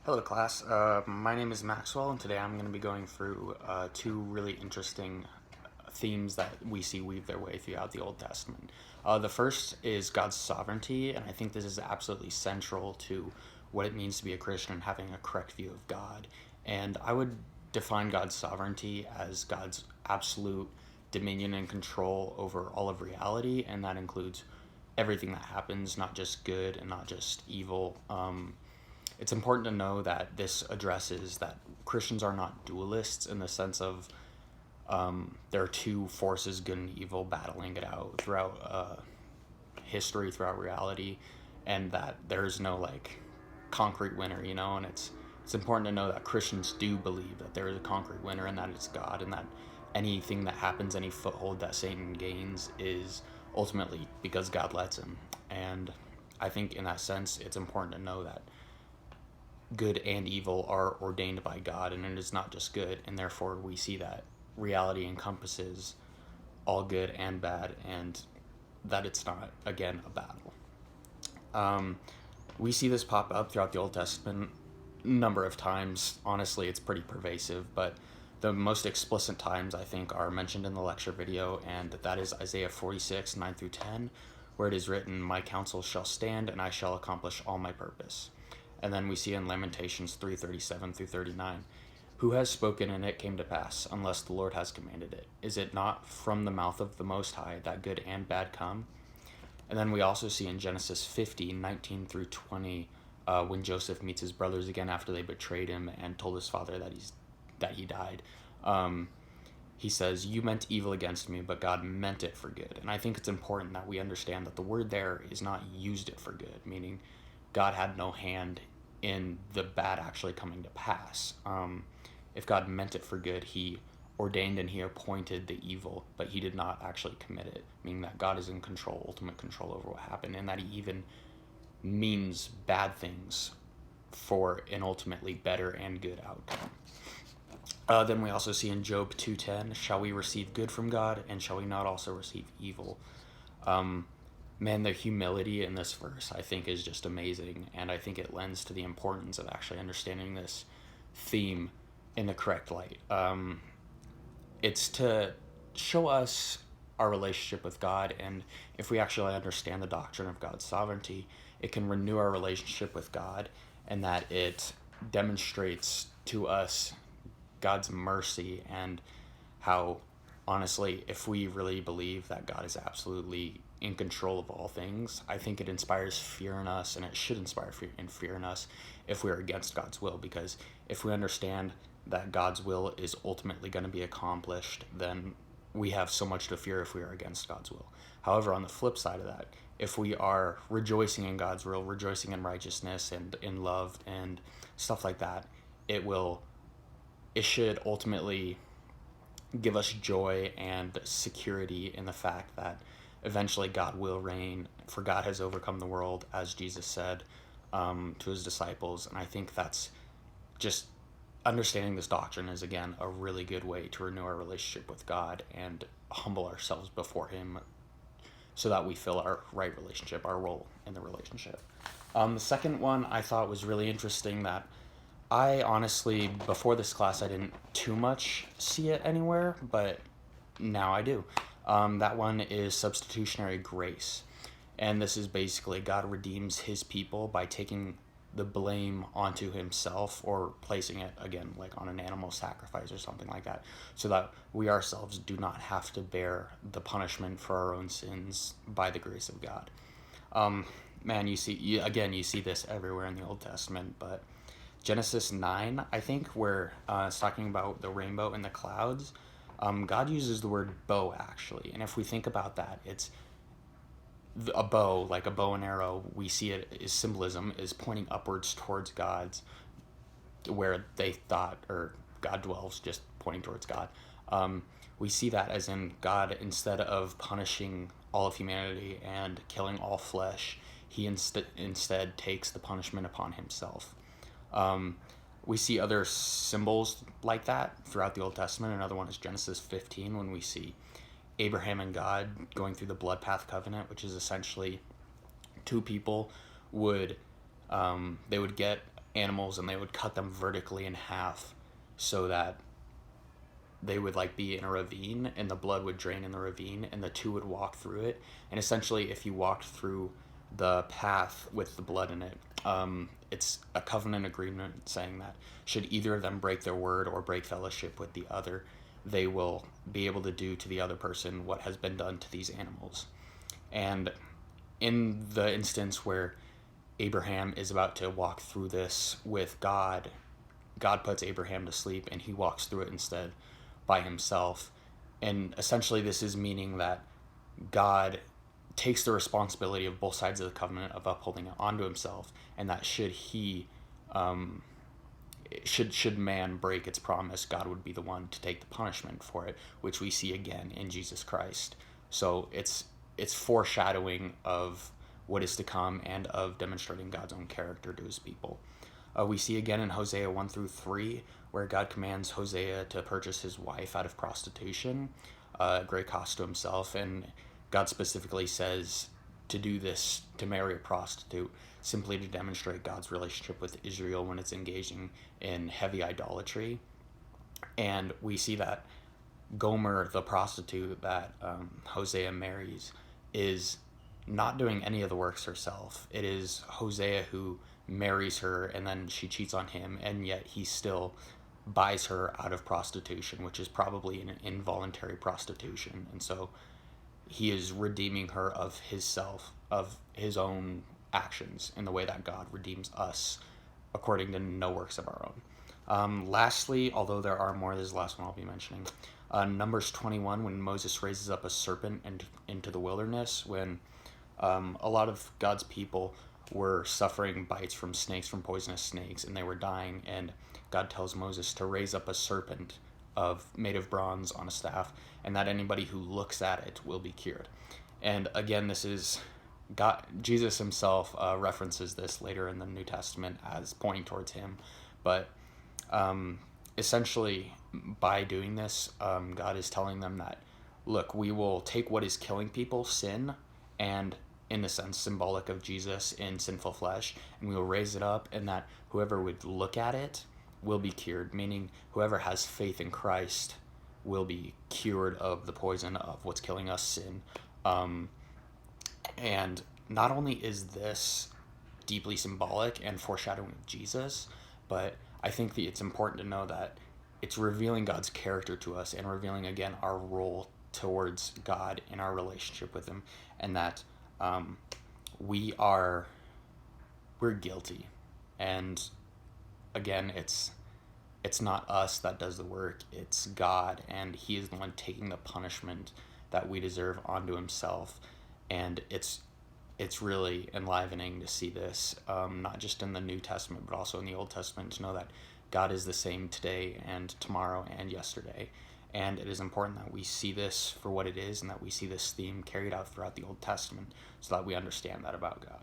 Hello class, my name is Maxwell and today I'm going to be going through two really interesting themes that we see weave their way throughout the Old Testament. The first is God's sovereignty, and I think this is absolutely central to what it means to be a Christian and having a correct view of God. And I would define God's sovereignty as God's absolute dominion and control over all of reality, and that includes everything that happens, not just good and not just evil. It's important to know that this addresses that Christians are not dualists in the sense of there are two forces, good and evil, battling it out throughout history, throughout reality, and that there's no like concrete winner, and it's important to know that Christians do believe that there is a concrete winner and that it's God, and that anything that happens, any foothold that Satan gains, is ultimately because God lets him. And I think in that sense, it's important to know that good and evil are ordained by God, and it is not just good, and therefore we see that reality encompasses all good and bad, and that it's not, again, a battle. We see this pop up throughout the Old Testament a number of times. Honestly, it's pretty pervasive, but the most explicit times, I think, are mentioned in the lecture video, and that is Isaiah 46, 9 through 10, where it is written, "My counsel shall stand, and I shall accomplish all my purpose." And then we see in Lamentations 3:37 through 39, "Who has spoken and it came to pass, unless the Lord has commanded it? Is it not from the mouth of the Most High that good and bad come?" And then we also see in Genesis 50:19 through 20, when Joseph meets his brothers again after they betrayed him and told his father that he died. He says, "You meant evil against me, but God meant it for good." And I think it's important that we understand that the word there is not "used it for good," meaning God had no hand in the bad actually coming to pass. If God meant it for good, he ordained and he appointed the evil, but he did not actually commit it, meaning that God is in control, ultimate control over what happened, and that he even means bad things for an ultimately better and good outcome. Then we also see in Job 2:10, "Shall we receive good from God, and shall we not also receive evil?" Man, the humility in this verse, I think, is just amazing, and I think it lends to the importance of actually understanding this theme in the correct light. It's to show us our relationship with God, and if we actually understand the doctrine of God's sovereignty, it can renew our relationship with God, and that it demonstrates to us God's mercy, and how, honestly, if we really believe that God is absolutely in control of all things, I think it inspires fear in us, and it should inspire fear in us if we're against God's will, because if we understand that God's will is ultimately going to be accomplished, then we have so much to fear if we are against God's will. However, on the flip side of that, if we are rejoicing in God's will, rejoicing in righteousness and in love and stuff like that, it should ultimately give us joy and security in the fact that eventually God will reign, for God has overcome the world, as Jesus said to his disciples. And I think that's just understanding this doctrine is, again, a really good way to renew our relationship with God and humble ourselves before him so that we fill our right relationship, our role in the relationship. The second one I thought was really interesting, that I honestly, before this class, I didn't too much see it anywhere, but now I do. That one is substitutionary grace. And this is basically God redeems his people by taking the blame onto himself, or placing it, again, like on an animal sacrifice or something like that, so that we ourselves do not have to bear the punishment for our own sins by the grace of God. Man, you see this everywhere in the Old Testament, but Genesis 9, I think, where it's talking about the rainbow and the clouds, God uses the word bow, actually. And if we think about that, it's a bow, like a bow and arrow. We see it as symbolism, is pointing upwards towards God's, where they thought, or God dwells, just pointing towards God. We see that as in God, instead of punishing all of humanity and killing all flesh, he instead takes the punishment upon himself. We see other symbols like that throughout the Old Testament. Another one is Genesis 15, when we see Abraham and God going through the blood path covenant, which is essentially two people would get animals and they would cut them vertically in half so that they would like be in a ravine and the blood would drain in the ravine and the two would walk through it. And essentially, if you walked through the path with the blood in it, it's a covenant agreement saying that should either of them break their word or break fellowship with the other, they will be able to do to the other person what has been done to these animals. And in the instance where Abraham is about to walk through this with God, God puts Abraham to sleep and he walks through it instead by himself. And essentially, this is meaning that God takes the responsibility of both sides of the covenant of upholding it onto himself, and that should man break its promise, God would be the one to take the punishment for it, which we see again in Jesus Christ. So it's foreshadowing of what is to come and of demonstrating God's own character to his people. We see again in Hosea 1-3, where God commands Hosea to purchase his wife out of prostitution, great cost to himself, and God specifically says to do this, to marry a prostitute, simply to demonstrate God's relationship with Israel when it's engaging in heavy idolatry. And we see that Gomer, the prostitute that Hosea marries, is not doing any of the works herself. It is Hosea who marries her, and then she cheats on him, and yet he still buys her out of prostitution, which is probably an involuntary prostitution. And so he is redeeming her of his self, of his own actions, in the way that God redeems us according to no works of our own. Lastly, although there are more, this is the last one I'll be mentioning. Numbers 21, when Moses raises up a serpent into the wilderness, when a lot of God's people were suffering bites from snakes, from poisonous snakes, and they were dying, and God tells Moses to raise up a serpent made of bronze on a staff, and that anybody who looks at it will be cured. And again, this is God. Jesus himself references this later in the New Testament as pointing towards him, but essentially by doing this, God is telling them that, look, we will take what is killing people, sin, and in a sense symbolic of Jesus in sinful flesh, and we will raise it up, and that whoever would look at it will be cured, meaning whoever has faith in Christ will be cured of the poison of what's killing us, sin. And not only is this deeply symbolic and foreshadowing of Jesus, but I think that it's important to know that it's revealing God's character to us and revealing again our role towards God in our relationship with him, and that we're guilty, and again, it's not us that does the work, it's God, and he is the one taking the punishment that we deserve onto himself. And it's really enlivening to see this, not just in the New Testament but also in the Old Testament, to know that God is the same today and tomorrow and yesterday. And it is important that we see this for what it is, and that we see this theme carried out throughout the Old Testament so that we understand that about God.